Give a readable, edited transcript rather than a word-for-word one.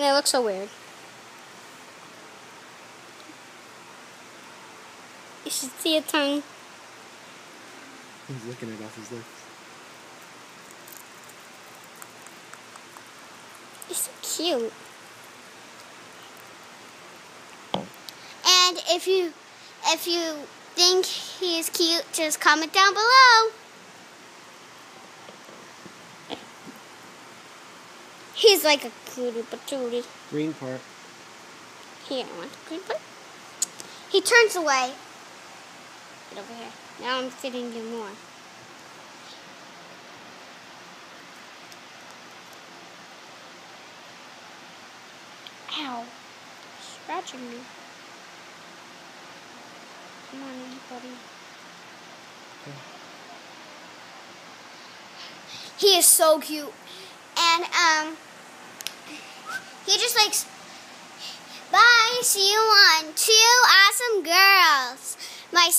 And it looks so weird. You should see a tongue. He's licking it off his lips. He's so cute. And if you think he is cute, just comment down below. He's like a cutie patootie. Green part. Here, I want the green part. He turns away. Get over here. Now I'm fitting you more. Ow. Scratching me. Come on, buddy. He is so cute. And, he just likes, bye, see you on 2 Awesome Girls. My